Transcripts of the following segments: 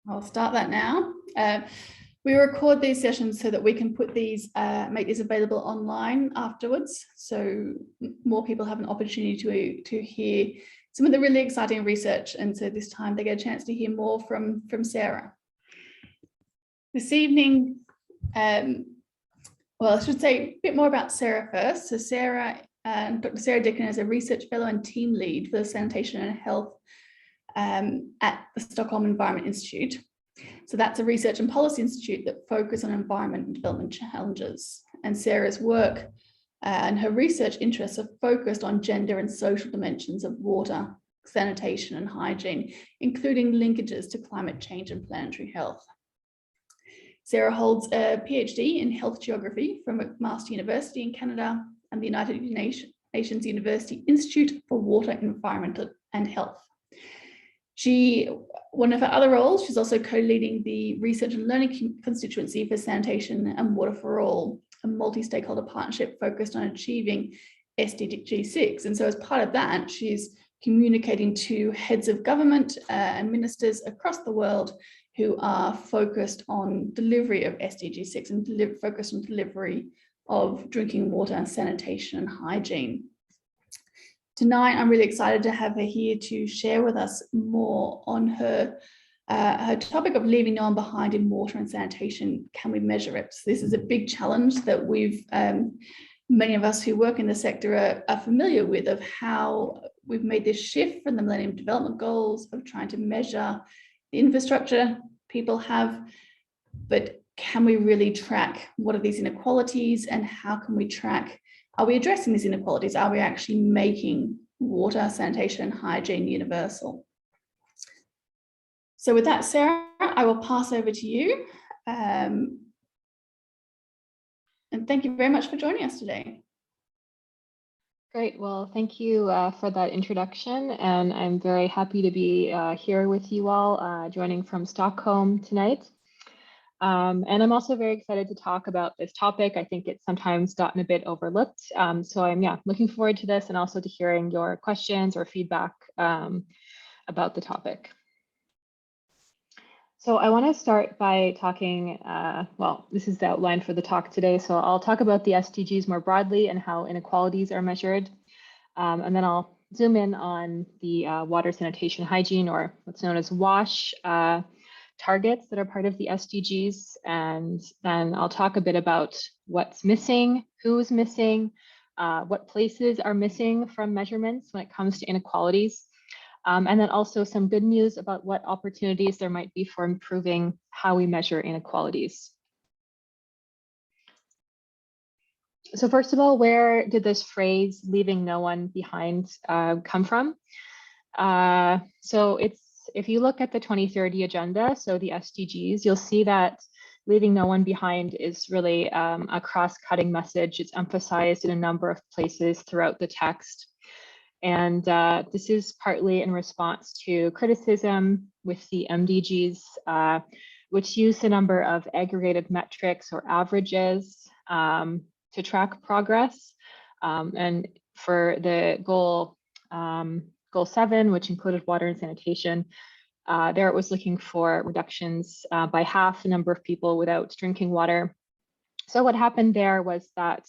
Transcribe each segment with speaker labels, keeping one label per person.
Speaker 1: I'll start that now. We record these sessions so that we can put these, make these available online afterwards, so more people have an opportunity to hear some of the really exciting research, and so this time they get a chance to hear more from Sarah. This evening, well, I should say a bit more about Sarah first. So Sarah, Dr. Sarah Dicken is a research fellow and team lead for the Sanitation and Health at the Stockholm Environment Institute. So that's a research and policy institute that focus on environment and development challenges. And Sarah's work and her research interests are focused on gender and social dimensions of water, sanitation and hygiene, including linkages to climate change and planetary health. Sarah holds a PhD in health geography from McMaster University in Canada and the United Nations University Institute for Water, Environment and Health. One of her other roles, she's also co-leading the Research and Learning Constituency for Sanitation and Water for All, a multi-stakeholder partnership focused on achieving SDG 6. And so as part of that, she's communicating to heads of government and ministers across the world who are focused on delivery of SDG 6 and focused on delivery of drinking water, sanitation and hygiene. Tonight, I'm really excited to have her here to share with us more on her topic of leaving no one behind in water and sanitation. Can we measure it? So this is a big challenge that many of us who work in the sector are familiar with, of how we've made this shift from the Millennium Development Goals of trying to measure the infrastructure people have, but can we really track what are these inequalities, and how can we track, are we addressing these inequalities? Are we actually making water, sanitation, and hygiene universal? So with that, Sarah, I will pass over to you. And thank you very much for joining us today.
Speaker 2: Great. Well, thank you for that introduction. And I'm very happy to be here with you all, joining from Stockholm tonight. And I'm also very excited to talk about this topic. I think it's sometimes gotten a bit overlooked. So I'm looking forward to this, and also to hearing your questions or feedback about the topic. So I want to start by talking, well, this is the outline for the talk today. So I'll talk about the SDGs more broadly and how inequalities are measured. And then I'll zoom in on the water, sanitation, hygiene, or what's known as WASH, targets that are part of the SDGs. And then I'll talk a bit about what's missing, who's missing, what places are missing from measurements when it comes to inequalities. And then also some good news about what opportunities there might be for improving how we measure inequalities. So first of all, where did this phrase "leaving no one behind" come from? So if you look at the 2030 agenda, so the SDGs, you'll see that leaving no one behind is really a cross-cutting message. It's emphasized in a number of places throughout the text. And this is partly in response to criticism with the MDGs, which use a number of aggregated metrics or averages to track progress. And for the goal 7, which included water and sanitation, there it was looking for reductions by half the number of people without drinking water. So what happened there was that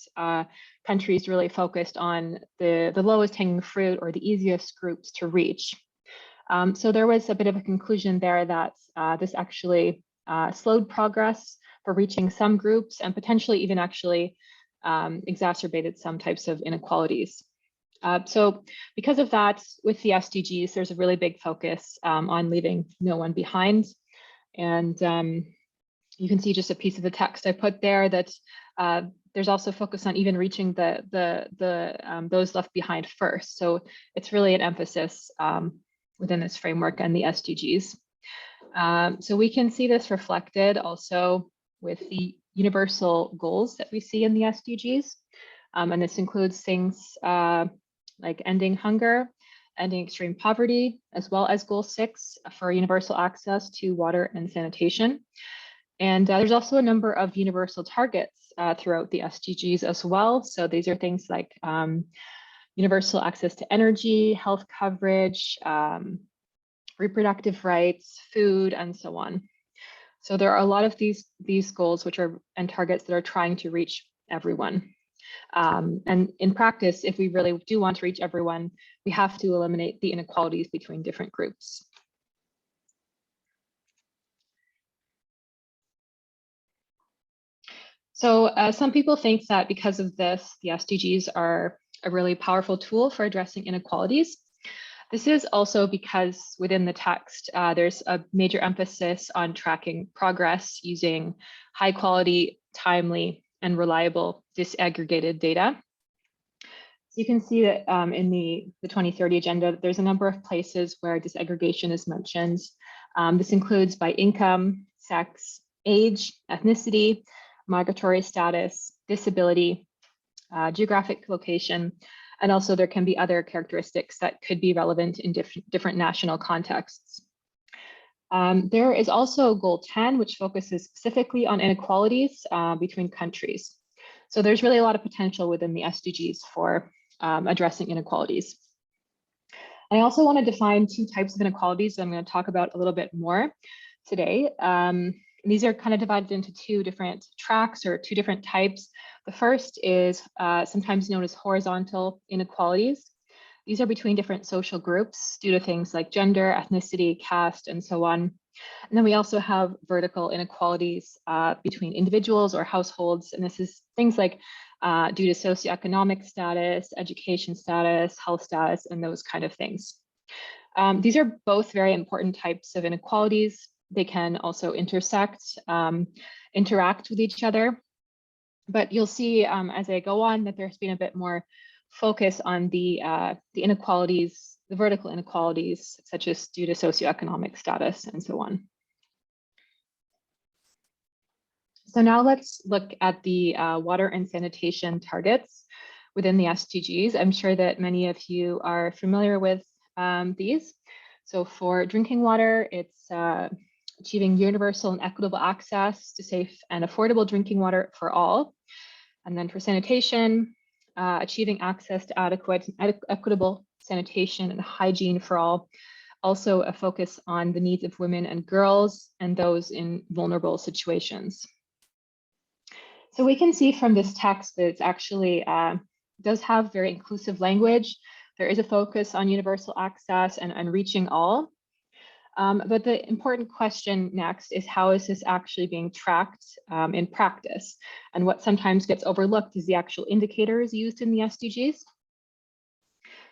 Speaker 2: countries really focused on the lowest hanging fruit, or the easiest groups to reach. So there was a bit of a conclusion there that this actually slowed progress for reaching some groups, and potentially even actually exacerbated some types of inequalities. So because of that, with the SDGs, there's a really big focus on leaving no one behind. And you can see just a piece of the text I put there that there's also focus on even reaching those left behind first. So it's really an emphasis within this framework and the SDGs. So we can see this reflected also with the universal goals that we see in the SDGs. And this includes things like ending hunger, ending extreme poverty, as well as goal 6 for universal access to water and sanitation. And there's also a number of universal targets throughout the SDGs as well. So these are things like universal access to energy, health coverage, reproductive rights, food, and so on. So there are a lot of these goals and targets that are trying to reach everyone. And in practice, if we really do want to reach everyone, we have to eliminate the inequalities between different groups. So some people think that because of this, the SDGs are a really powerful tool for addressing inequalities. This is also because within the text, there's a major emphasis on tracking progress using high quality, timely, and reliable disaggregated data. So you can see that in the 2030 agenda, there's a number of places where disaggregation is mentioned. This includes by income, sex, age, ethnicity, migratory status, disability, geographic location, and also there can be other characteristics that could be relevant in different national contexts. There is also goal 10, which focuses specifically on inequalities between countries. So there's really a lot of potential within the SDGs for addressing inequalities. I also want to define two types of inequalities that I'm going to talk about a little bit more today. These are kind of divided into two different tracks or two different types. The first is sometimes known as horizontal inequalities. These are between different social groups due to things like gender, ethnicity, caste, and so on. And then we also have vertical inequalities between individuals or households. And this is things like due to socioeconomic status, education status, health status, and those kind of things. These are both very important types of inequalities. They can also intersect, interact with each other. But you'll see as I go on that there's been a bit more focus on the inequalities, the vertical inequalities, such as due to socioeconomic status and so on. So now let's look at the water and sanitation targets within the SDGs. I'm sure that many of you are familiar with these. So for drinking water, it's achieving universal and equitable access to safe and affordable drinking water for all. And then for sanitation, achieving access to adequate and equitable sanitation and hygiene for all. Also a focus on the needs of women and girls and those in vulnerable situations. So we can see from this text that it's actually does have very inclusive language. There is a focus on universal access and reaching all. But the important question next is how is this actually being tracked in practice? And what sometimes gets overlooked is the actual indicators used in the SDGs.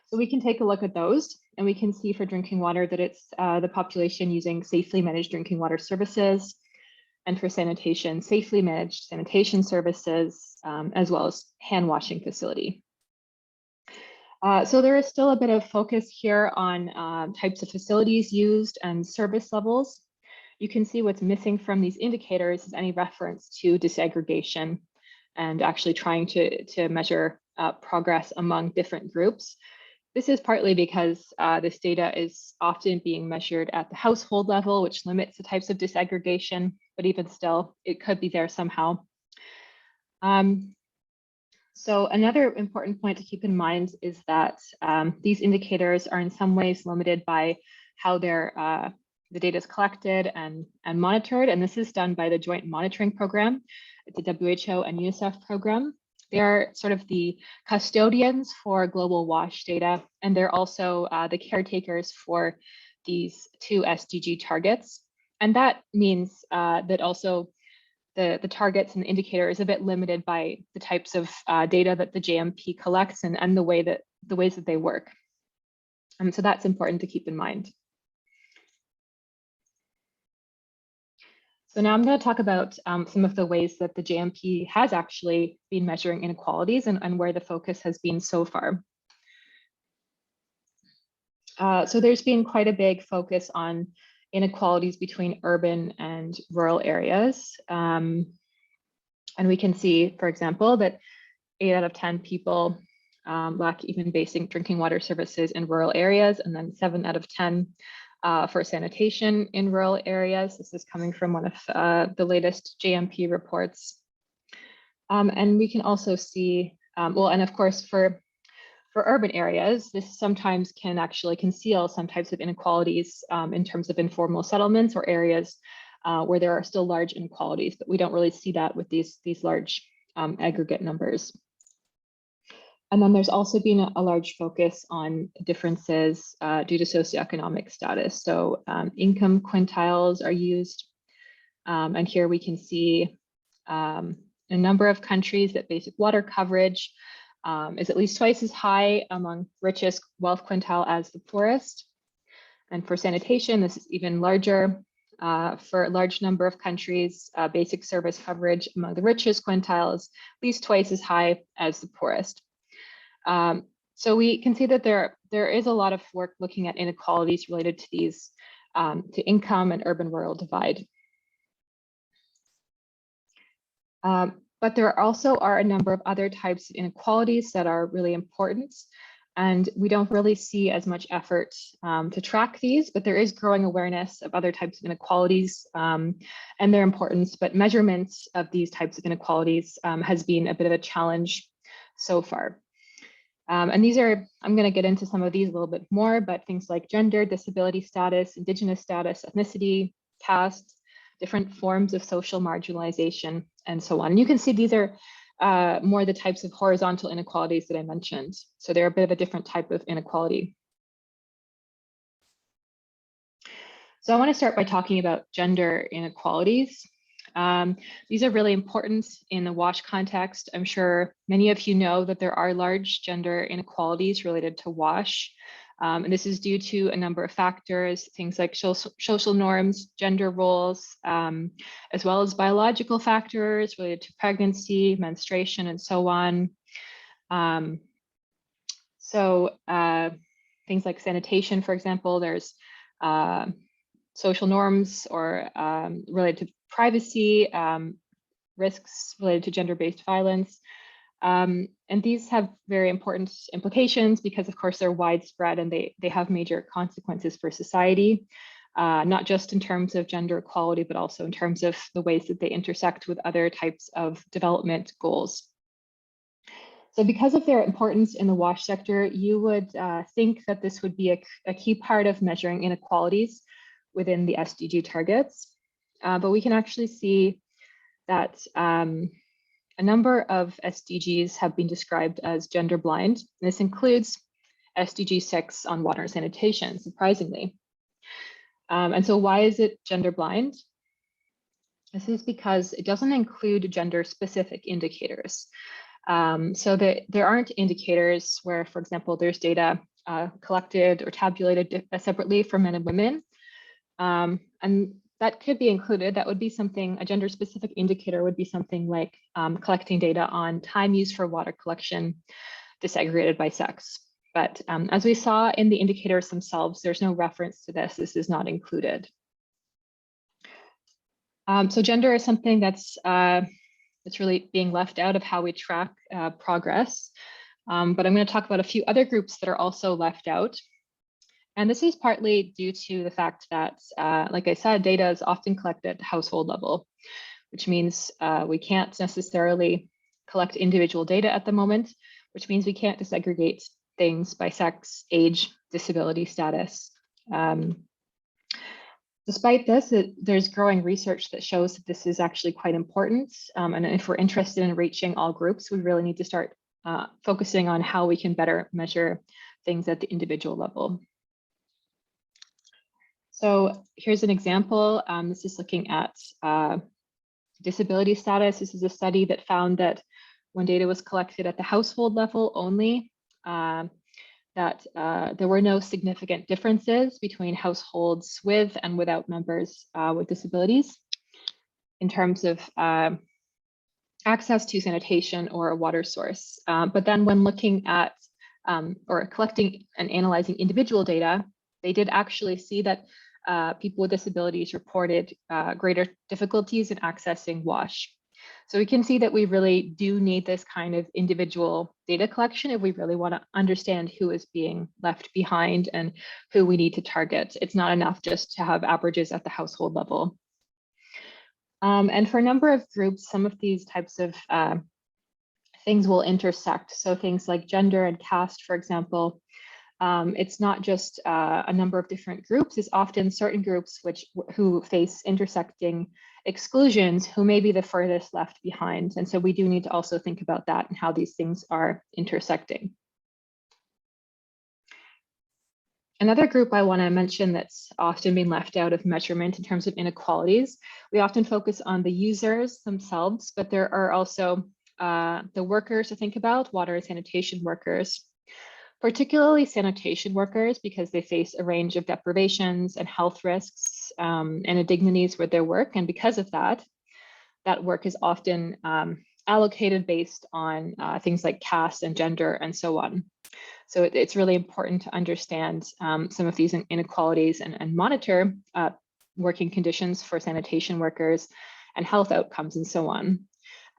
Speaker 2: So we can take a look at those and we can see for drinking water that it's the population using safely managed drinking water services, and for sanitation, safely managed sanitation services, as well as hand washing facility. So there is still a bit of focus here on types of facilities used and service levels. You can see what's missing from these indicators is any reference to disaggregation and actually trying to measure progress among different groups. This is partly because this data is often being measured at the household level, which limits the types of disaggregation, but even still, it could be there somehow. So another important point to keep in mind is that these indicators are in some ways limited by how the data is collected and monitored. And this is done by the Joint Monitoring Program. It's a WHO and UNICEF program. They are sort of the custodians for global WASH data, and they're also the caretakers for these two SDG targets. And that means that also the targets and the indicator is a bit limited by the types of data that the JMP collects and the ways that they work. So that's important to keep in mind. So now I'm going to talk about some of the ways that the JMP has actually been measuring inequalities and where the focus has been so far. So there's been quite a big focus on inequalities between urban and rural areas. And we can see, for example, that 8 out of 10 people lack even basic drinking water services in rural areas, and then 7 out of 10 for sanitation in rural areas. This is coming from one of the latest JMP reports. And we can also see, well, and of course, for For urban areas, this sometimes can actually conceal some types of inequalities in terms of informal settlements or areas where there are still large inequalities, but we don't really see that with these large aggregate numbers. And then there's also been a large focus on differences due to socioeconomic status. So income quintiles are used. And here we can see a number of countries that basic water coverage is at least twice as high among richest wealth quintile as the poorest. And for sanitation, this is even larger. For a large number of countries, basic service coverage among the richest quintiles, at least twice as high as the poorest. So we can see that there is a lot of work looking at inequalities related to these, to income and urban-rural divide. But there also are a number of other types of inequalities that are really important. And we don't really see as much effort to track these, but there is growing awareness of other types of inequalities and their importance. But measurements of these types of inequalities has been a bit of a challenge so far. And these are, I'm going to get into some of these a little bit more, but things like gender, disability status, indigenous status, ethnicity, caste, different forms of social marginalization, and so on. And you can see these are more the types of horizontal inequalities that I mentioned. So they're a bit of a different type of inequality. So I want to start by talking about gender inequalities. These are really important in the WASH context. I'm sure many of you know that there are large gender inequalities related to WASH. And this is due to a number of factors, things like social norms, gender roles, as well as biological factors related to pregnancy, menstruation, and so on. Things like sanitation, for example, there's social norms or related to privacy, risks related to gender-based violence. And these have very important implications because, of course, they're widespread and they have major consequences for society, not just in terms of gender equality, but also in terms of the ways that they intersect with other types of development goals. So because of their importance in the WASH sector, you would think that this would be a key part of measuring inequalities within the SDG targets. But we can actually see that a number of SDGs have been described as gender blind. This includes SDG 6 on water and sanitation, surprisingly. And so why is it gender blind? This is because it doesn't include gender specific indicators. So there aren't indicators where, for example, there's data collected or tabulated separately for men and women. And that could be included. That would be something, a gender specific indicator would be something like collecting data on time used for water collection disaggregated by sex. But as we saw in the indicators themselves, there's no reference to this. This is not included. So gender is something that's really being left out of how we track progress. But I'm going to talk about a few other groups that are also left out. And this is partly due to the fact that, like I said, data is often collected at the household level, which means we can't necessarily collect individual data at the moment, which means we can't disaggregate things by sex, age, disability status. Despite this, there's growing research that shows that this is actually quite important. And if we're interested in reaching all groups, we really need to start focusing on how we can better measure things at the individual level. So here's an example. This is looking at disability status. This is a study that found that when data was collected at the household level only, that there were no significant differences between households with and without members with disabilities in terms of access to sanitation or a water source. But then when looking at or collecting and analyzing individual data, they did actually see that people with disabilities reported greater difficulties in accessing WASH. So we can see that we really do need this kind of individual data collection if we really want to understand who is being left behind and who we need to target. It's not enough just to have averages at the household level. And for a number of groups, some of these types of things will intersect. So things like gender and caste, for example, it's not just a number of different groups, it's often certain groups who face intersecting exclusions who may be the furthest left behind. And so we do need to also think about that and how these things are intersecting. Another group I want to mention that's often been left out of measurement in terms of inequalities, we often focus on the users themselves, but there are also the workers to think about, water and sanitation workers, particularly sanitation workers, because they face a range of deprivations and health risks and indignities with their work. And because of that, that work is often allocated based on things like caste and gender and so on. So it's really important to understand some of these inequalities and monitor working conditions for sanitation workers and health outcomes and so on.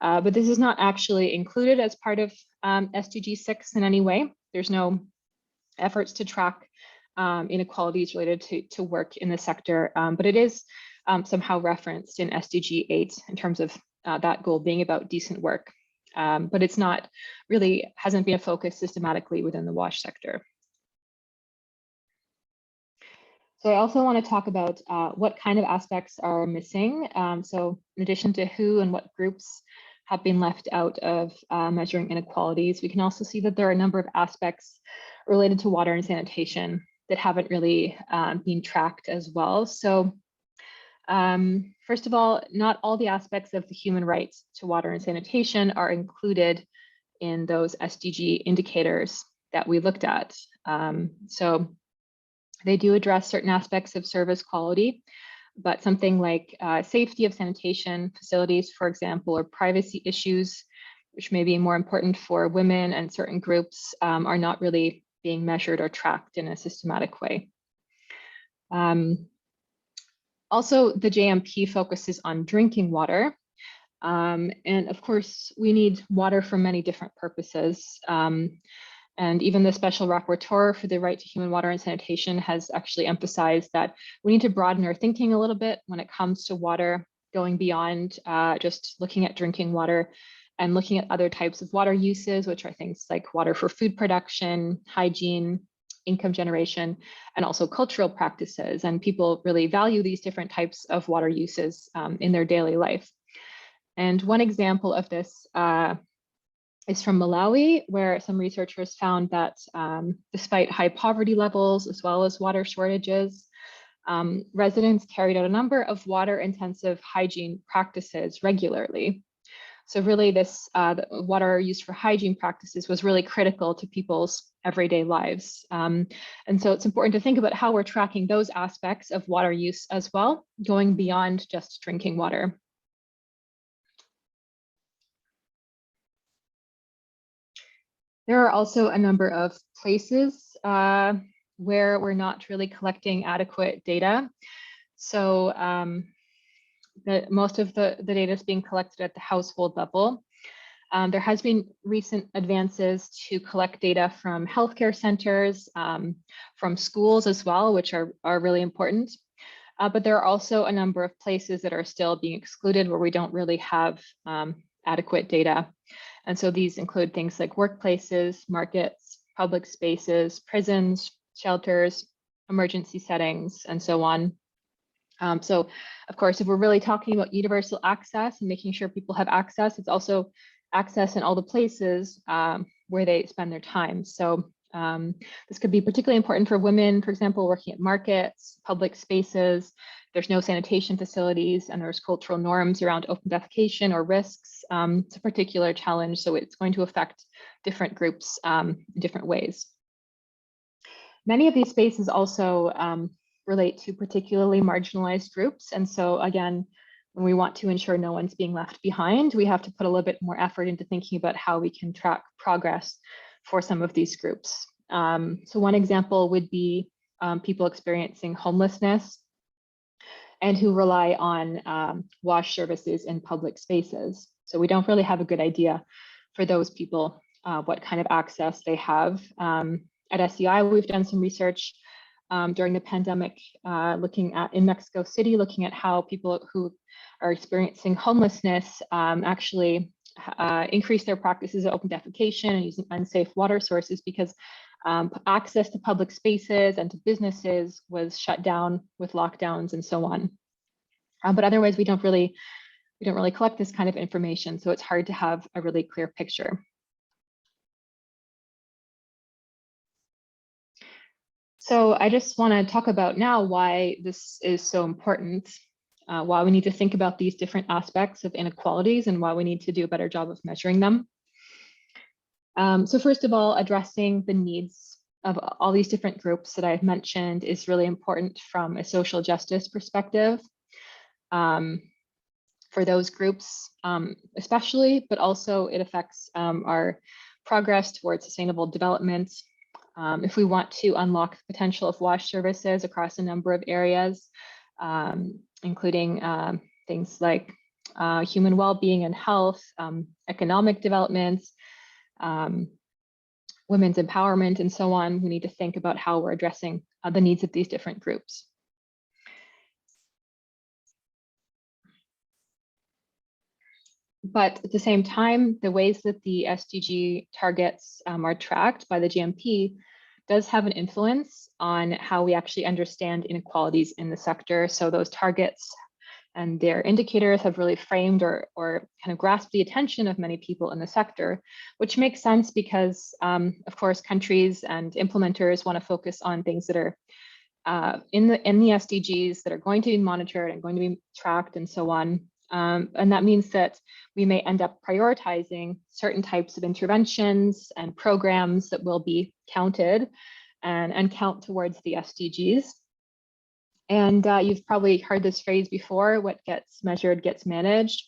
Speaker 2: But this is not actually included as part of SDG 6 in any way. There's no efforts to track inequalities related to work in the sector, but it is somehow referenced in SDG 8 in terms of that goal being about decent work. But it's not really, hasn't been a focus systematically within the WASH sector. So I also want to talk about what kind of aspects are missing. So in addition to who and what groups have been left out of measuring inequalities, we can also see that there are a number of aspects related to water and sanitation that haven't really been tracked as well. So first of all, not all the aspects of the human rights to water and sanitation are included in those SDG indicators that we looked at. So they do address certain aspects of service quality, but something like safety of sanitation facilities, for example, or privacy issues, which may be more important for women and certain groups, are not really being measured or tracked in a systematic way. Also, the JMP focuses on drinking water. And of course, we need water for many different purposes. And even the special rapporteur for the right to human water and sanitation has actually emphasized that we need to broaden our thinking a little bit when it comes to water, going beyond just looking at drinking water and looking at other types of water uses, which are things like water for food production, hygiene, income generation, and also cultural practices. And people really value these different types of water uses in their daily life. And one example of this is from Malawi, where some researchers found that despite high poverty levels, as well as water shortages, residents carried out a number of water-intensive hygiene practices regularly. So really this water used for hygiene practices was really critical to people's everyday lives. And so it's important to think about how we're tracking those aspects of water use as well, going beyond just drinking water. There are also a number of places where we're not really collecting adequate data. So most of the data is being collected at the household level. There has been recent advances to collect data from healthcare centers, from schools as well, which are really important. But there are also a number of places that are still being excluded where we don't really have adequate data. And so these include things like workplaces, markets, public spaces, prisons, shelters, emergency settings, and so on. So of course, if we're really talking about universal access and making sure people have access, it's also access in all the places where they spend their time. So this could be particularly important for women, for example, working at markets, public spaces. There's no sanitation facilities and there's cultural norms around open defecation or risks. It's a particular challenge, so it's going to affect different groups in different ways. Many of these spaces also relate to particularly marginalized groups. And so again, when we want to ensure no one's being left behind, we have to put a little bit more effort into thinking about how we can track progress for some of these groups. So one example would be people experiencing homelessness and who rely on wash services in public spaces. So we don't really have a good idea for those people what kind of access they have. At SEI, we've done some research during the pandemic, looking at in Mexico City, looking at how people who are experiencing homelessness actually increased their practices of open defecation and using unsafe water sources because access to public spaces and to businesses was shut down with lockdowns and so on. But otherwise, we don't really collect this kind of information, so it's hard to have a really clear picture. So I just want to talk about now why this is so important, why we need to think about these different aspects of inequalities and why we need to do a better job of measuring them. So first of all, addressing the needs of all these different groups that I've mentioned is really important from a social justice perspective. For those groups especially, but also it affects our progress towards sustainable development. If we want to unlock the potential of WASH services across a number of areas, including things like human well-being and health, economic development, women's empowerment, and so on, we need to think about how we're addressing the needs of these different groups. But at the same time, the ways that the SDG targets are tracked by the GMP does have an influence on how we actually understand inequalities in the sector. So those targets and their indicators have really framed or kind of grasped the attention of many people in the sector, which makes sense because, of course, countries and implementers want to focus on things that are in the SDGs that are going to be monitored and going to be tracked and so on. And that means that we may end up prioritizing certain types of interventions and programs that will be counted and count towards the SDGs. And you've probably heard this phrase before, what gets measured gets managed.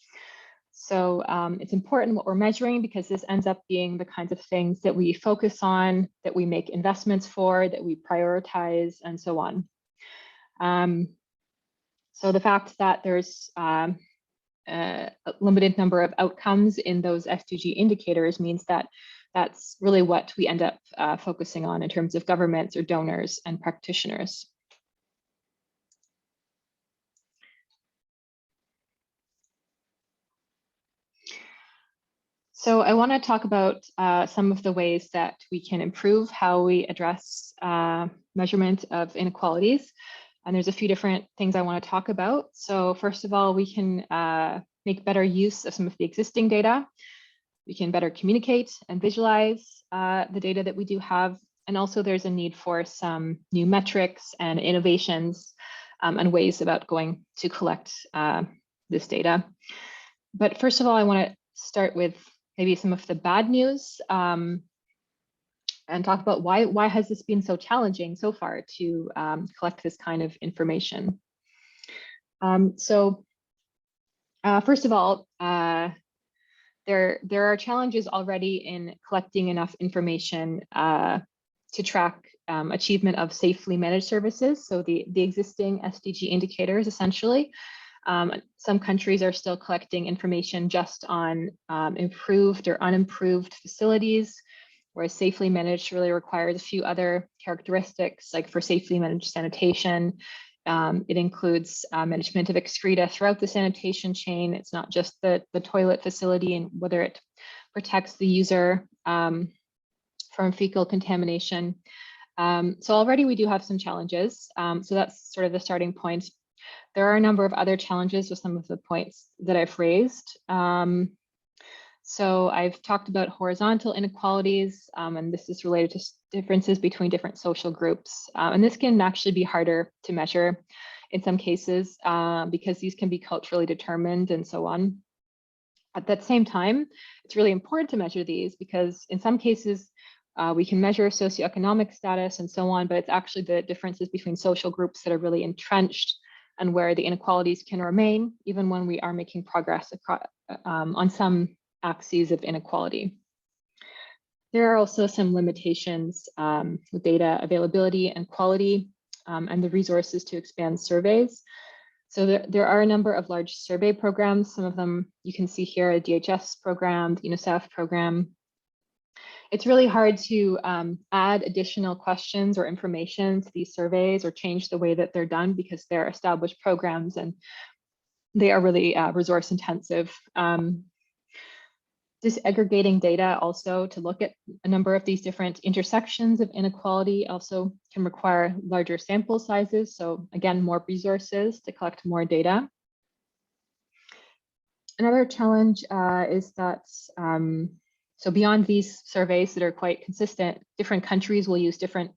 Speaker 2: So it's important what we're measuring because this ends up being the kinds of things that we focus on, that we make investments for, that we prioritize, and so on. So the fact that there's a limited number of outcomes in those SDG indicators means that that's really what we end up focusing on in terms of governments or donors and practitioners. So I want to talk about some of the ways that we can improve how we address measurement of inequalities. And there's a few different things I want to talk about. So first of all, we can make better use of some of the existing data. We can better communicate and visualize the data that we do have. And also there's a need for some new metrics and innovations and ways about going to collect this data. But first of all, I want to start with maybe some of the bad news and talk about why has this been so challenging so far to collect this kind of information. First of all, there are challenges already in collecting enough information to track achievement of safely managed services. So the existing SDG indicators, essentially. Some countries are still collecting information just on improved or unimproved facilities, whereas safely managed really requires a few other characteristics, like for safely managed sanitation. It includes management of excreta throughout the sanitation chain. It's not just the toilet facility and whether it protects the user from fecal contamination. So already we do have some challenges. So that's sort of the starting point. There are a number of other challenges with some of the points that I've raised. So I've talked about horizontal inequalities, and this is related to differences between different social groups. And this can actually be harder to measure in some cases because these can be culturally determined and so on. At that same time, it's really important to measure these because in some cases, we can measure socioeconomic status and so on, but it's actually the differences between social groups that are really entrenched and where the inequalities can remain, even when we are making progress across, on some axes of inequality. There are also some limitations with data availability and quality and the resources to expand surveys. So there are a number of large survey programs. Some of them you can see here, a DHS program, the UNICEF program. It's really hard to add additional questions or information to these surveys or change the way that they're done because they're established programs and they are really resource intensive. Disaggregating data also to look at a number of these different intersections of inequality also can require larger sample sizes. So again, more resources to collect more data. Another challenge is that, so beyond these surveys that are quite consistent, different countries will use different,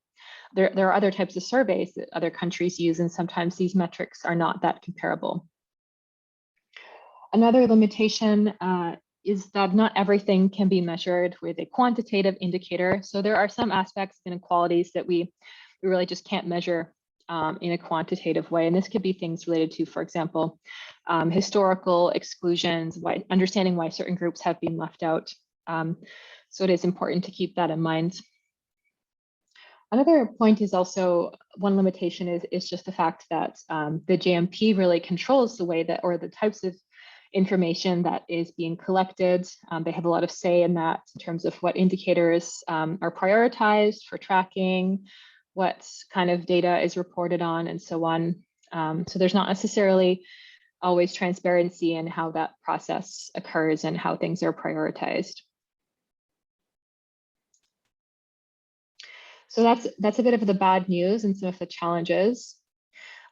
Speaker 2: there are other types of surveys that other countries use, and sometimes these metrics are not that comparable. Another limitation is that not everything can be measured with a quantitative indicator. So there are some aspects of inequalities that we really just can't measure in a quantitative way. And this could be things related to, for example, historical exclusions, understanding why certain groups have been left out. So it is important to keep that in mind. Another point is also, one limitation is just the fact that the JMP really controls the way that, or the types of information that is being collected. They have a lot of say in that in terms of what indicators are prioritized for tracking, what kind of data is reported on, and so on. So there's not necessarily always transparency in how that process occurs and how things are prioritized. So that's a bit of the bad news and some of the challenges.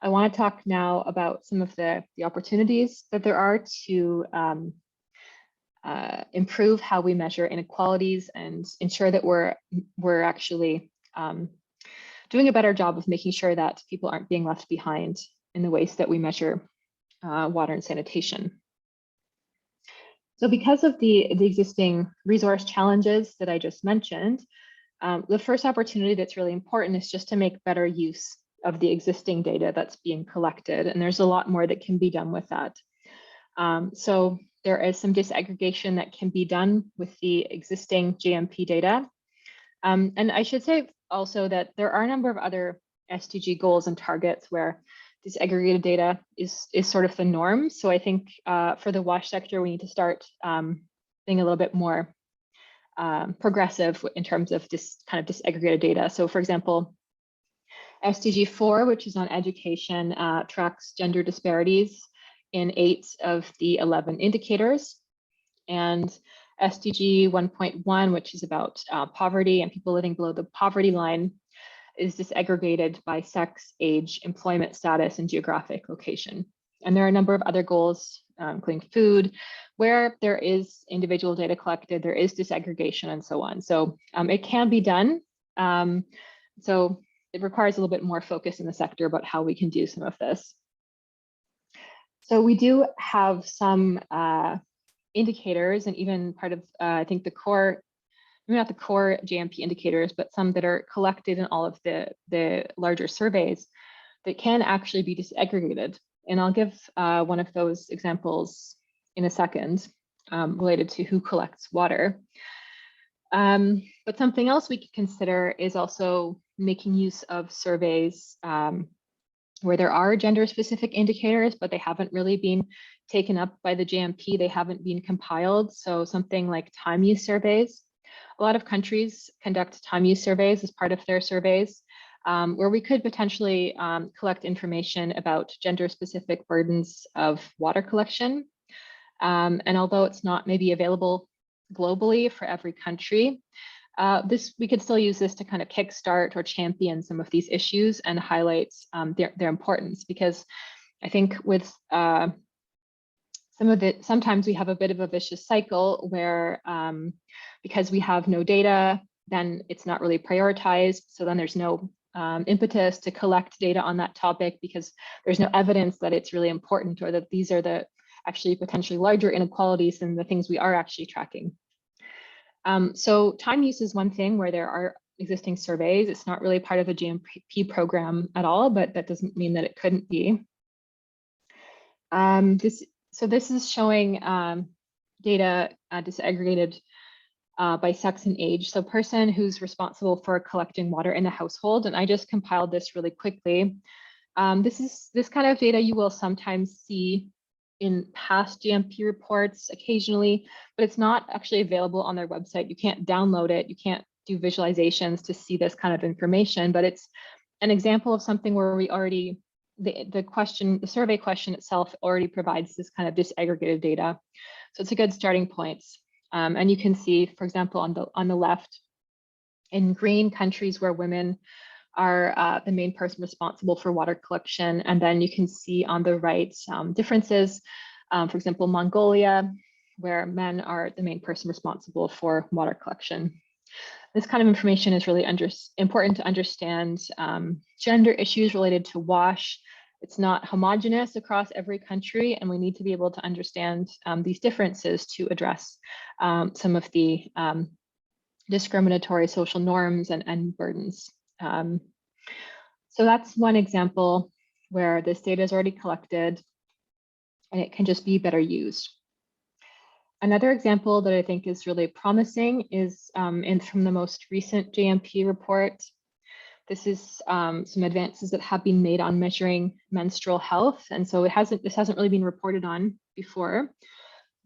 Speaker 2: I want to talk now about some of the opportunities that there are to improve how we measure inequalities and ensure that we're actually doing a better job of making sure that people aren't being left behind in the ways that we measure water and sanitation. So because of the existing resource challenges that I just mentioned, the first opportunity that's really important is just to make better use of the existing data that's being collected. And there's a lot more that can be done with that. So there is some disaggregation that can be done with the existing JMP data. And I should say also that there are a number of other SDG goals and targets where disaggregated data is sort of the norm. So I think for the wash sector, we need to start being a little bit more progressive in terms of this kind of disaggregated data. So for example, SDG 4, which is on education, tracks gender disparities in 8 of the 11 indicators. And SDG 1.1, which is about poverty and people living below the poverty line, is disaggregated by sex, age, employment status, and geographic location. And there are a number of other goals, including food, where there is individual data collected, there is disaggregation, and so on. So it can be done. So it requires a little bit more focus in the sector about how we can do some of this. So we do have some indicators, and even part of, I think the core, maybe not the core JMP indicators, but some that are collected in all of the larger surveys that can actually be disaggregated. And I'll give one of those examples in a second, related to who collects water. But something else we could consider is also making use of surveys where there are gender-specific indicators, but they haven't really been taken up by the JMP. They haven't been compiled. So something like time use surveys. A lot of countries conduct time use surveys as part of their surveys, where we could potentially collect information about gender-specific burdens of water collection. And although it's not maybe available globally for every country, we could still use this to kind of kickstart or champion some of these issues and highlight their importance, because I think with sometimes we have a bit of a vicious cycle where because we have no data, then it's not really prioritized. So then there's no impetus to collect data on that topic because there's no evidence that it's really important, or that these are the actually potentially larger inequalities than the things we are actually tracking. So time use is one thing where there are existing surveys. It's not really part of a JMP program at all, but that doesn't mean that it couldn't be. So this is showing data disaggregated by sex and age. So person who's responsible for collecting water in the household. And I just compiled this really quickly. This kind of data you will sometimes see in past JMP reports occasionally, but it's not actually available on their website. You can't download it. You can't do visualizations to see this kind of information, but it's an example of something where we already, the survey question itself already provides this kind of disaggregated data. So it's a good starting point. And you can see, for example, on the left, in green, countries where women are the main person responsible for water collection. And then you can see on the right differences, for example, Mongolia, where men are the main person responsible for water collection. This kind of information is really important to understand gender issues related to WASH. It's not homogeneous across every country, and we need to be able to understand these differences to address some of the discriminatory social norms and burdens. So that's one example where this data is already collected and it can just be better used. Another example that I think is really promising is from the most recent JMP report. This is some advances that have been made on measuring menstrual health. And so this hasn't really been reported on before.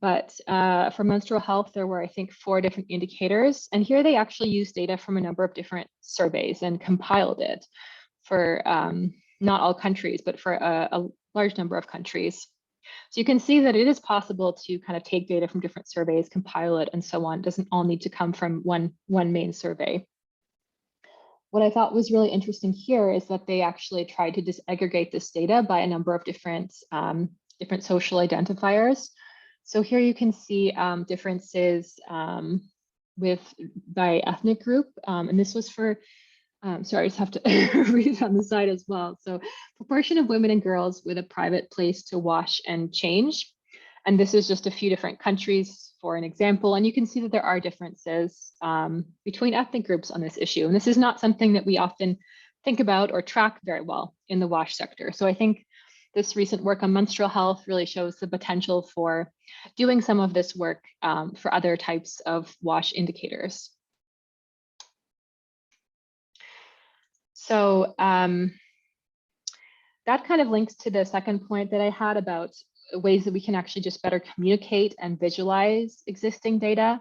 Speaker 2: But for menstrual health, there were, I think, 4 different indicators. And here they actually used data from a number of different surveys and compiled it for not all countries, but for a large number of countries. So you can see that it is possible to kind of take data from different surveys, compile it, and so on. It doesn't all need to come from one main survey. What I thought was really interesting here is that they actually tried to disaggregate this data by a number of different social identifiers. So here you can see differences by ethnic group, and this was for, sorry, I just have to read it on the side as well. So proportion of women and girls with a private place to wash and change. And this is just a few different countries for an example. And you can see that there are differences between ethnic groups on this issue. And this is not something that we often think about or track very well in the WASH sector. So I think this recent work on menstrual health really shows the potential for doing some of this work for other types of WASH indicators. So that kind of links to the second point that I had about ways that we can actually just better communicate and visualize existing data.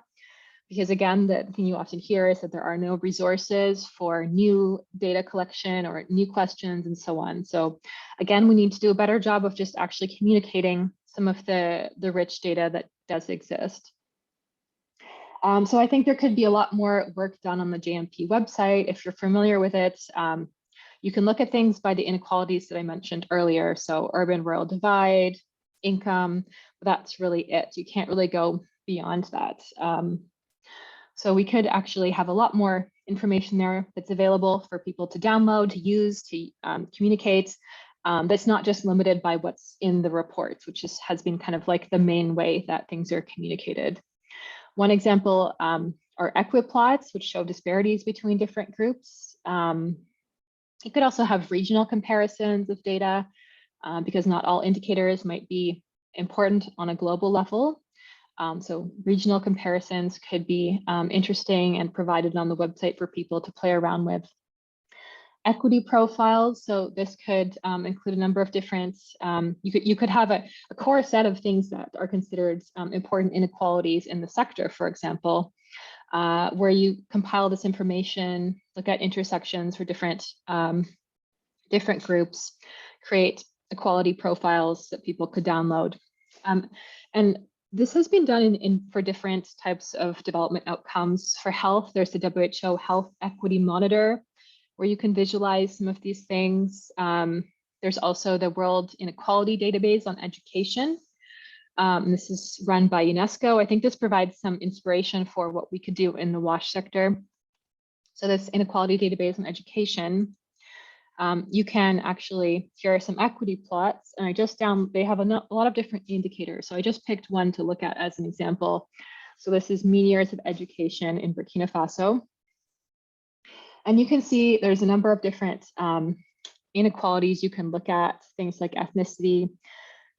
Speaker 2: Because again, the thing you often hear is that there are no resources for new data collection or new questions and so on. So again, we need to do a better job of just actually communicating some of the rich data that does exist. So I think there could be a lot more work done on the JMP website. If you're familiar with it, you can look at things by the inequalities that I mentioned earlier. So urban-rural divide, income, that's really it. You can't really go beyond that. So we could actually have a lot more information there that's available for people to download, to use, to communicate. That's not just limited by what's in the reports, which has been kind of like the main way that things are communicated. One example are equiplots, which show disparities between different groups. You could also have regional comparisons of data because not all indicators might be important on a global level. So regional comparisons could be interesting and provided on the website for people to play around with. Equity profiles, so this could include a number of different, you could have a core set of things that are considered important inequalities in the sector, for example, where you compile this information, look at intersections for different groups, create equality profiles that people could download. And this has been done for different types of development outcomes. For health, there's the WHO Health Equity Monitor, where you can visualize some of these things. There's also the World Inequality Database on education. This is run by UNESCO. I think this provides some inspiration for what we could do in the WASH sector. So this Inequality Database on education, you can actually, here are some equity plots, and they have a lot of different indicators. So I just picked one to look at as an example. So this is mean years of education in Burkina Faso. And you can see there's a number of different inequalities you can look at, things like ethnicity,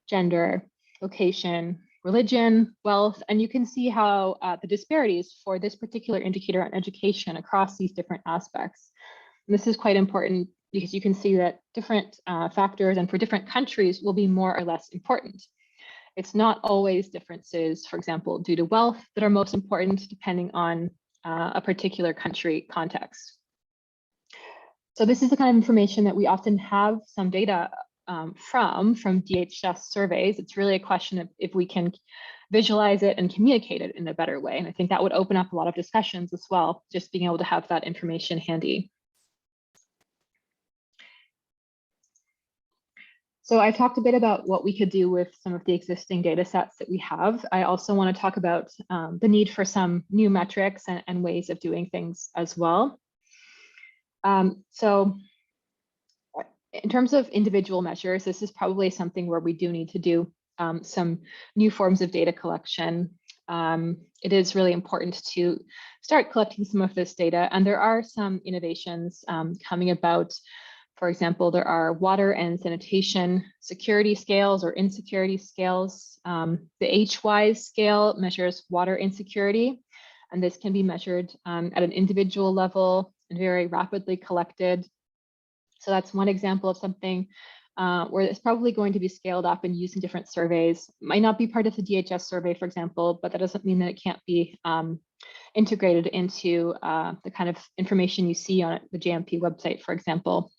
Speaker 2: gender, location, religion, wealth, and you can see how the disparities for this particular indicator on education across these different aspects. And this is quite important because you can see that different factors and for different countries will be more or less important. It's not always differences, for example, due to wealth that are most important depending on a particular country context. So this is the kind of information that we often have some data from DHS surveys. It's really a question of if we can visualize it and communicate it in a better way. And I think that would open up a lot of discussions as well, just being able to have that information handy. So I talked a bit about what we could do with some of the existing data sets that we have. I also want to talk about the need for some new metrics and ways of doing things as well. So in terms of individual measures, this is probably something where we do need to do some new forms of data collection. It is really important to start collecting some of this data, and there are some innovations coming about. For example, there are water and sanitation security scales or insecurity scales. The HWISE scale measures water insecurity, and this can be measured at an individual level and very rapidly collected. So that's one example of something where it's probably going to be scaled up and used in different surveys. It might not be part of the DHS survey, for example, but that doesn't mean that it can't be integrated into the kind of information you see on the JMP website, for example.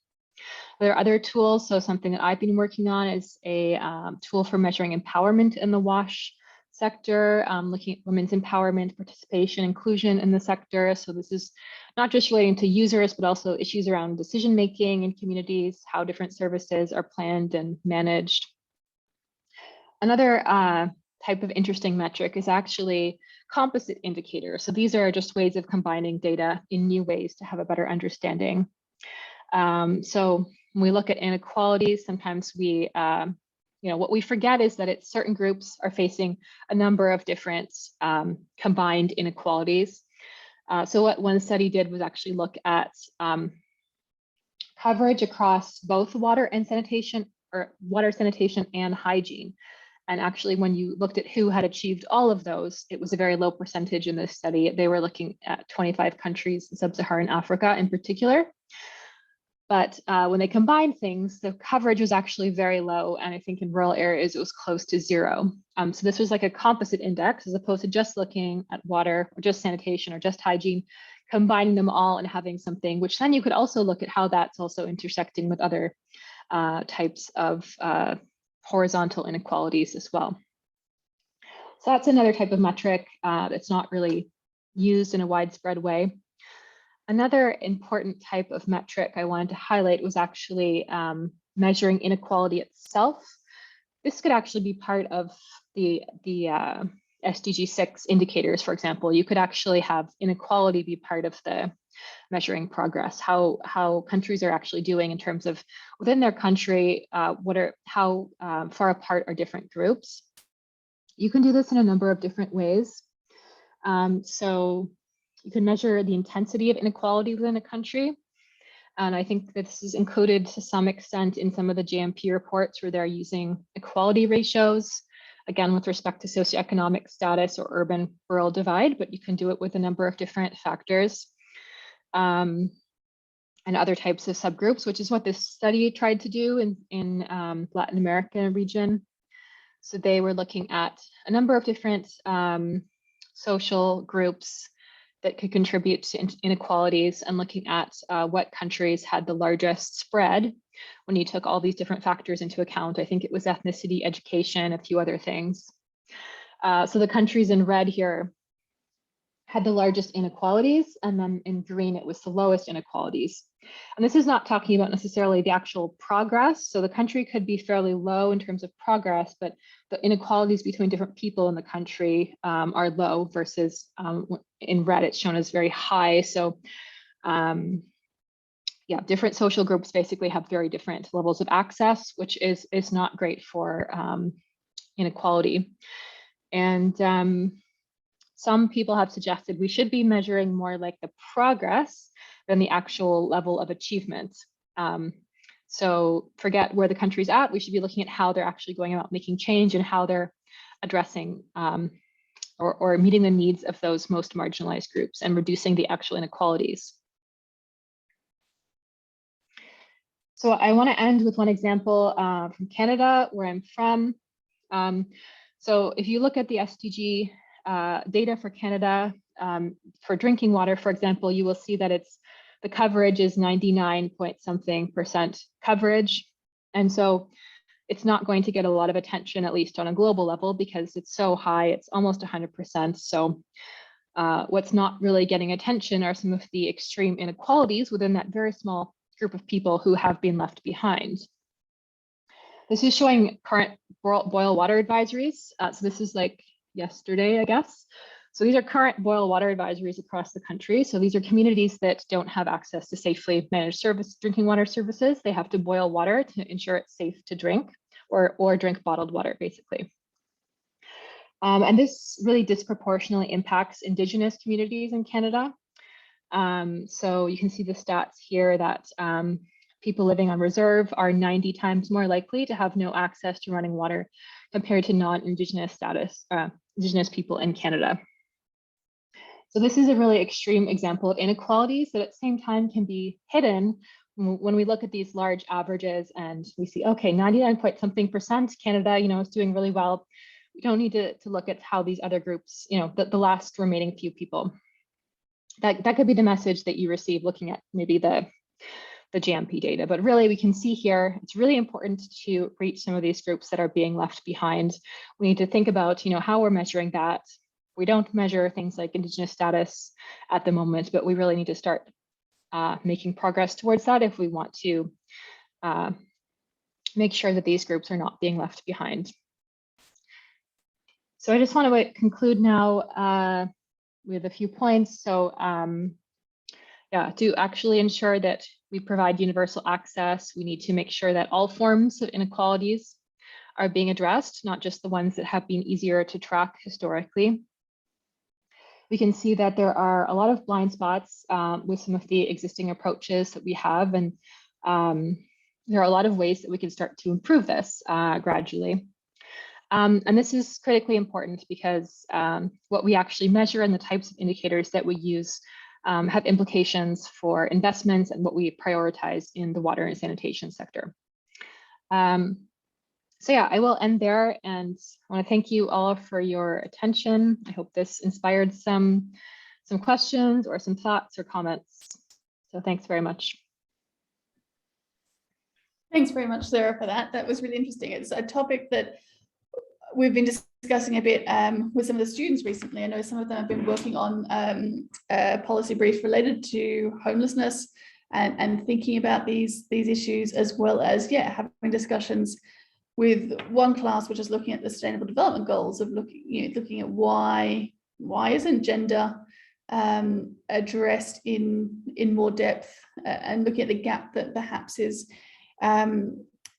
Speaker 2: There are other tools. So something that I've been working on is a tool for measuring empowerment in the WASH sector, looking at women's empowerment, participation, inclusion in the sector. So this is not just relating to users, but also issues around decision-making in communities, how different services are planned and managed. Another type of interesting metric is actually composite indicators. So these are just ways of combining data in new ways to have a better understanding. So when we look at inequalities, sometimes we, what we forget is that certain groups are facing a number of different combined inequalities. So what one study did was actually look at coverage across both water and sanitation, or water, sanitation, and hygiene. And actually, when you looked at who had achieved all of those, it was a very low percentage in this study. They were looking at 25 countries in sub-Saharan Africa in particular. But when they combined things, the coverage was actually very low. And I think in rural areas, it was close to 0. So this was like a composite index, as opposed to just looking at water or just sanitation or just hygiene, combining them all and having something, which then you could also look at how that's also intersecting with other types of horizontal inequalities as well. So that's another type of metric that's not really used in a widespread way. Another important type of metric I wanted to highlight was actually measuring inequality itself. This could actually be part of the SDG 6 indicators, for example. You could actually have inequality be part of the measuring progress, how countries are actually doing in terms of within their country, how far apart are different groups. You can do this in a number of different ways. So you can measure the intensity of inequality within a country. And I think this is included to some extent in some of the JMP reports where they're using equality ratios, again, with respect to socioeconomic status or urban-rural divide, but you can do it with a number of different factors and other types of subgroups, which is what this study tried to do in Latin America region. So they were looking at a number of different social groups that could contribute to inequalities and looking at what countries had the largest spread when you took all these different factors into account. I think it was ethnicity, education, a few other things. So the countries in red here had the largest inequalities, and then in green, it was the lowest inequalities. And this is not talking about necessarily the actual progress. So the country could be fairly low in terms of progress, but the inequalities between different people in the country are low versus in red, it's shown as very high. So yeah, different social groups basically have very different levels of access, which is not great for inequality. And some people have suggested we should be measuring more like the progress than the actual level of achievement. So forget where the country's at. We should be looking at how they're actually going about making change and how they're addressing or meeting the needs of those most marginalized groups and reducing the actual inequalities. So I want to end with one example from Canada, where I'm from. So if you look at the SDG data for Canada, for drinking water, for example, you will see that the coverage is 99 point something % coverage. And so it's not going to get a lot of attention, at least on a global level, because it's so high, it's almost 100%. So what's not really getting attention are some of the extreme inequalities within that very small group of people who have been left behind. This is showing current boil water advisories. So this is like yesterday, I guess. So these are current boil water advisories across the country. So these are communities that don't have access to safely managed drinking water services. They have to boil water to ensure it's safe to drink, or drink bottled water, basically. And this really disproportionately impacts Indigenous communities in Canada. So you can see the stats here that people living on reserve are 90 times more likely to have no access to running water compared to non-Indigenous Indigenous people in Canada. So this is a really extreme example of inequalities that at the same time can be hidden when we look at these large averages and we see, okay, 99.something% Canada, is doing really well. We don't need to look at how these other groups, the last remaining few people. That could be the message that you receive looking at maybe the GMP data. But really, we can see here, it's really important to reach some of these groups that are being left behind. We need to think about, how we're measuring that. We don't measure things like Indigenous status at the moment, but we really need to start making progress towards that if we want to make sure that these groups are not being left behind. So I just want to conclude now with a few points. So to actually ensure that we provide universal access, we need to make sure that all forms of inequalities are being addressed, not just the ones that have been easier to track historically. We can see that there are a lot of blind spots with some of the existing approaches that we have, and there are a lot of ways that we can start to improve this gradually. And this is critically important because what we actually measure and the types of indicators that we use have implications for investments and what we prioritize in the water and sanitation sector. So yeah, I will end there, and I want to thank you all for your attention. I hope this inspired some questions or some thoughts or comments. So thanks very much.
Speaker 1: Thanks very much, Sarah, for that. That was really interesting. It's a topic that we've been discussing a bit with some of the students recently. I know some of them have been working on policy briefs related to homelessness and thinking about these issues, as well as having discussions with one class which is looking at the Sustainable Development Goals, of looking at why isn't gender addressed in more depth, and looking at the gap that perhaps is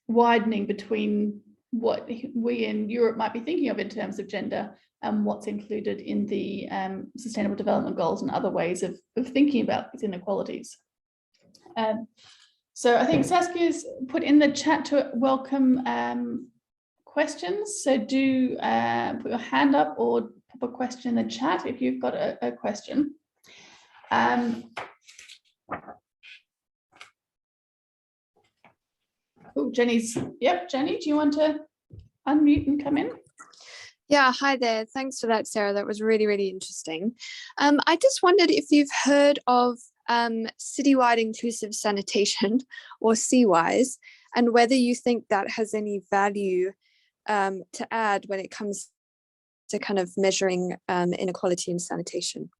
Speaker 1: widening between what we in Europe might be thinking of in terms of gender and what's included in the Sustainable Development Goals and other ways of thinking about these inequalities. So I think Saskia's put in the chat to welcome questions. So do put your hand up or pop a question in the chat if you've got a question. Oh, Jenny's, yep, Jenny, do you want to unmute and come in?
Speaker 3: Yeah, hi there. Thanks for that, Sarah. That was really, really interesting. I just wondered if you've heard of citywide inclusive sanitation, or CWISE, and whether you think that has any value to add when it comes to kind of measuring inequality in sanitation.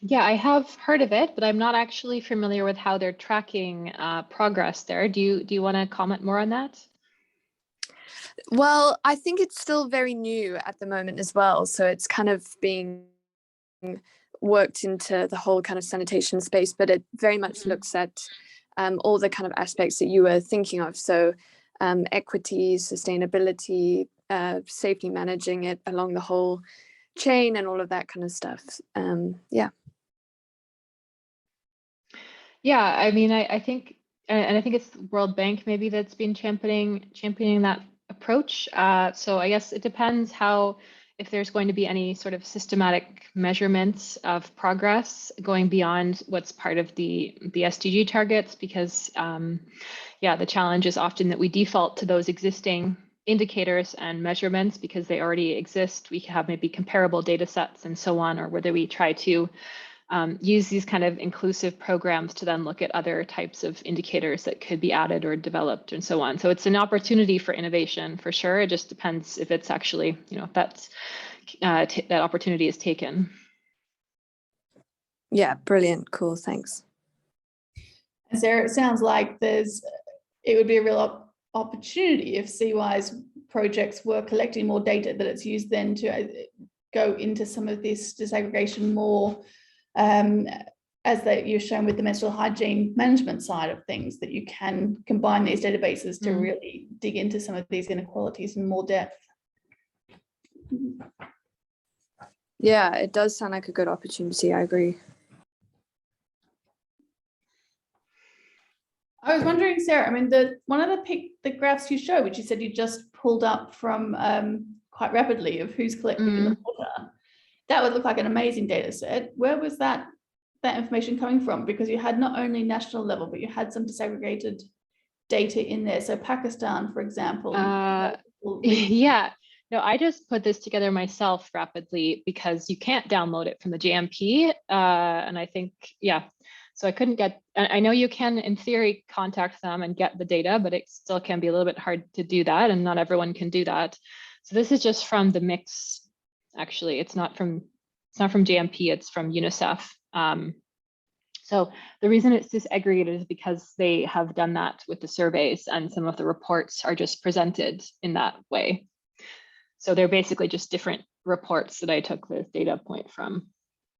Speaker 2: Yeah, I have heard of it, but I'm not actually familiar with how they're tracking progress there. Do you want to comment more on that?
Speaker 3: Well, I think it's still very new at the moment as well. So it's kind of being worked into the whole kind of sanitation space, but it very much looks at all the kind of aspects that you were thinking of. So equity, sustainability, safely managing it along the whole chain and all of that kind of stuff.
Speaker 2: Yeah, I mean, I think, and I think it's World Bank maybe that's been championing that approach. So I guess it depends if there's going to be any sort of systematic measurements of progress going beyond what's part of the SDG targets, because the challenge is often that we default to those existing indicators and measurements because they already exist. We have maybe comparable data sets and so on, or whether we try to use these kind of inclusive programs to then look at other types of indicators that could be added or developed and so on. So it's an opportunity for innovation for sure. It just depends if it's actually, if that's that opportunity is taken.
Speaker 3: Yeah, brilliant, cool, thanks.
Speaker 1: And Sarah, it sounds like it would be a real opportunity if CY's projects were collecting more data, that it's used then to go into some of this disaggregation more, as that you're shown with the menstrual hygiene management side of things, that you can combine these databases to really dig into some of these inequalities in more depth.
Speaker 3: Yeah, it does sound like a good opportunity, I agree.
Speaker 1: I was wondering, Sarah, I mean, one of the graphs you show, which you said you just pulled up from quite rapidly, of who's collecting in the water, that would look like an amazing data set. Where was that information coming from? Because you had not only national level, but you had some disaggregated data in there. So Pakistan, for example.
Speaker 2: Yeah, no, I just put this together myself rapidly because you can't download it from the JMP. And I think, yeah, so I couldn't get, I know you can in theory contact them and get the data, but it still can be a little bit hard to do that, and not everyone can do that. So this is just from the mix. Actually, it's not from JMP, it's from UNICEF. So the reason it's disaggregated is because they have done that with the surveys, and some of the reports are just presented in that way. So they're basically just different reports that I took the data point from.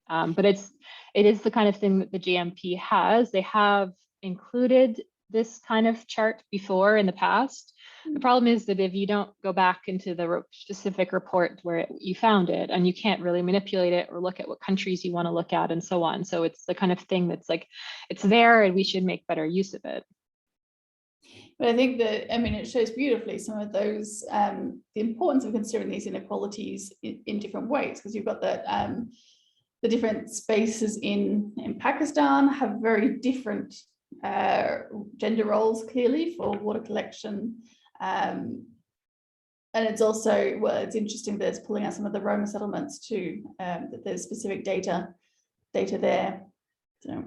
Speaker 2: But it is the kind of thing that the JMP has. They have included this kind of chart before in the past. The problem is that if you don't go back into the specific report where you found it, and you can't really manipulate it or look at what countries you want to look at and so on. So it's the kind of thing that's like, it's there and we should make better use of it.
Speaker 1: But I think that, I mean, it shows beautifully some of those, the importance of considering these inequalities in different ways, because you've got that the different spaces in Pakistan have very different gender roles, clearly, for water collection. And it's also, well, it's interesting that it's pulling out some of the Roma settlements too, that there's specific data there. So.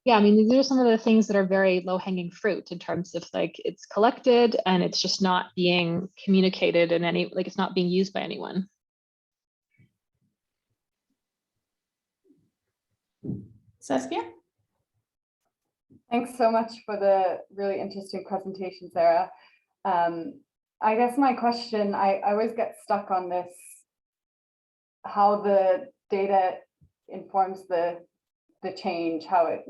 Speaker 2: Yeah, I mean, these are some of the things that are very low-hanging fruit in terms of like it's collected and it's just not being communicated in any, like it's not being used by anyone.
Speaker 1: Saskia?
Speaker 4: Thanks so much for the really interesting presentation, Sarah. I guess my question, I always get stuck on this, how the data informs the change, how it,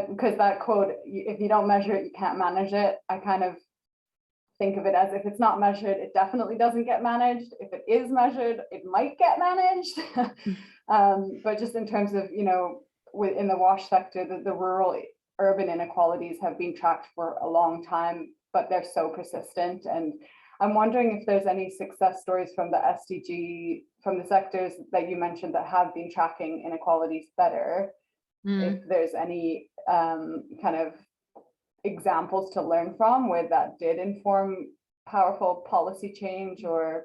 Speaker 4: because that quote, if you don't measure it, you can't manage it. I kind of think of it as, if it's not measured, it definitely doesn't get managed. If it is measured, it might get managed. But just in terms of, within the WASH sector, the rural urban inequalities have been tracked for a long time, but they're so persistent. And I'm wondering if there's any success stories from the SDG, from the sectors that you mentioned that have been tracking inequalities better, if there's any kind of examples to learn from where that did inform powerful policy change, or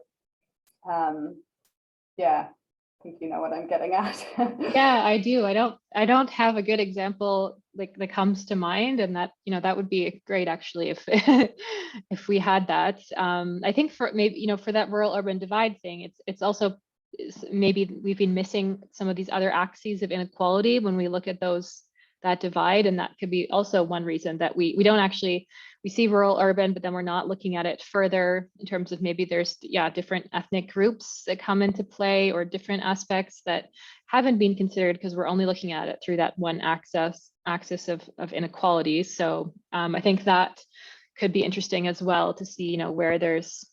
Speaker 4: yeah, I think you know what I'm getting at.
Speaker 2: Yeah, I do. I don't have a good example like that comes to mind, and that that would be great actually if if we had that. I think for maybe for that rural urban divide thing, it's also maybe we've been missing some of these other axes of inequality when we look at that divide, and that could be also one reason that we don't actually, we see rural urban, but then we're not looking at it further in terms of maybe there's different ethnic groups that come into play, or different aspects that haven't been considered because we're only looking at it through that one axis of inequality. So I think that could be interesting as well to see where there's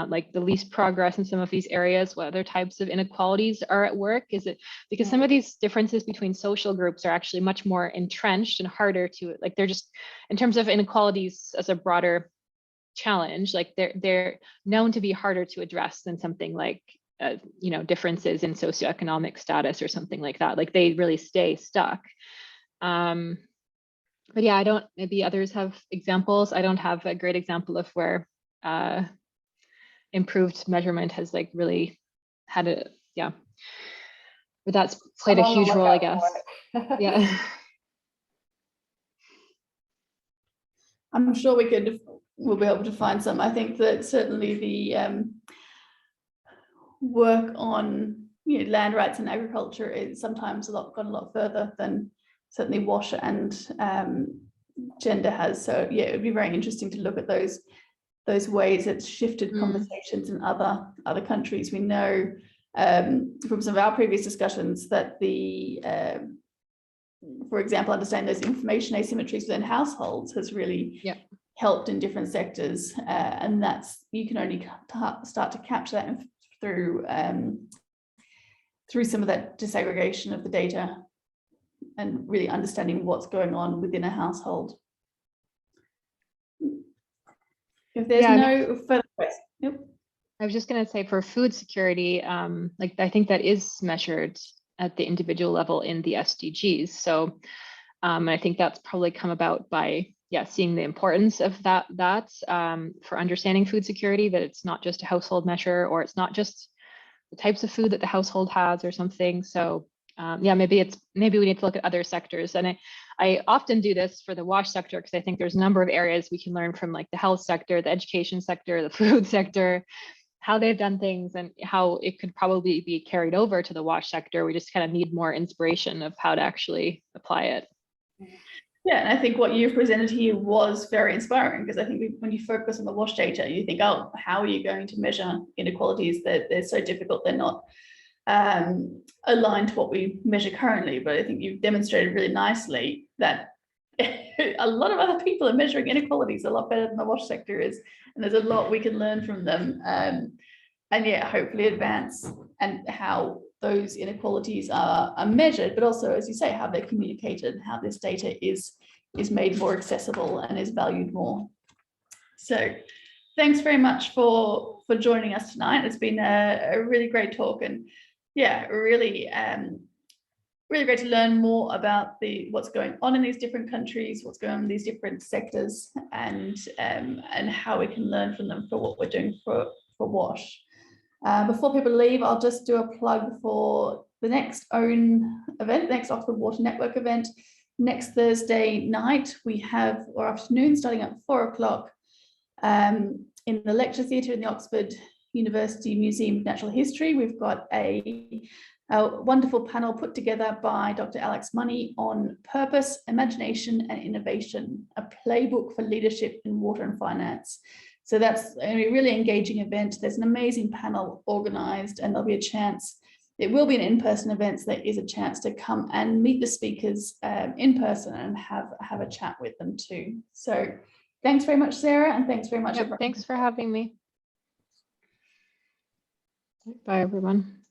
Speaker 2: like the least progress in some of these areas, what other types of inequalities are at work? Is it because some of these differences between social groups are actually much more entrenched and harder to, like they're just, in terms of inequalities as a broader challenge, like they're known to be harder to address than something like differences in socioeconomic status or something like that. Like they really stay stuck. But yeah, maybe others have examples. I don't have a great example of where improved measurement has like really had a, yeah, but that's played a huge role, I guess. Yeah.
Speaker 1: I'm sure we'll be able to find some. I think that certainly the work on land rights and agriculture is sometimes gone a lot further than certainly WASH and gender has. So yeah, it would be very interesting to look at those ways it's shifted conversations in other countries. We know from some of our previous discussions that for example, understanding those information asymmetries within households has really helped in different sectors, and you can only start to capture that through some of that disaggregation of the data and really understanding what's going on within a household. If there's no further questions. Yep.
Speaker 2: I was just going to say for food security, like I think that is measured at the individual level in the SDGs. So I think that's probably come about by seeing the importance of that for understanding food security, that it's not just a household measure, or it's not just the types of food that the household has or something. So maybe we need to look at other sectors. And I often do this for the WASH sector because I think there's a number of areas we can learn from, like the health sector, the education sector, the food sector, how they've done things and how it could probably be carried over to the WASH sector. We just kind of need more inspiration of how to actually apply it.
Speaker 1: Yeah, and I think what you've presented here was very inspiring, because I think when you focus on the WASH data, you think, oh, how are you going to measure inequalities? That they're so difficult, they're not aligned to what we measure currently. But I think you've demonstrated really nicely that a lot of other people are measuring inequalities a lot better than the WASH sector is, and there's a lot we can learn from them, and hopefully advance and how those inequalities are measured, but also, as you say, how they're communicated, how this data is made more accessible and is valued more. So thanks very much for joining us tonight. It's been a really great talk, and really great to learn more about what's going on in these different countries, what's going on in these different sectors, and how we can learn from them for what we're doing for WASH. Before people leave, I'll just do a plug for the next OWN event, next Oxford Water Network event. Next Thursday night, or afternoon, starting at 4 o'clock in the lecture theatre in the Oxford University Museum of Natural History. We've got a wonderful panel put together by Dr. Alex Money on purpose, imagination and innovation, a playbook for leadership in water and finance. So that's a really engaging event. There's an amazing panel organised, and there'll be a chance. It will be an in-person event, so there is a chance to come and meet the speakers in person and have a chat with them too. So thanks very much, Sarah, and thanks very much.
Speaker 2: Thanks for having me. Bye, everyone.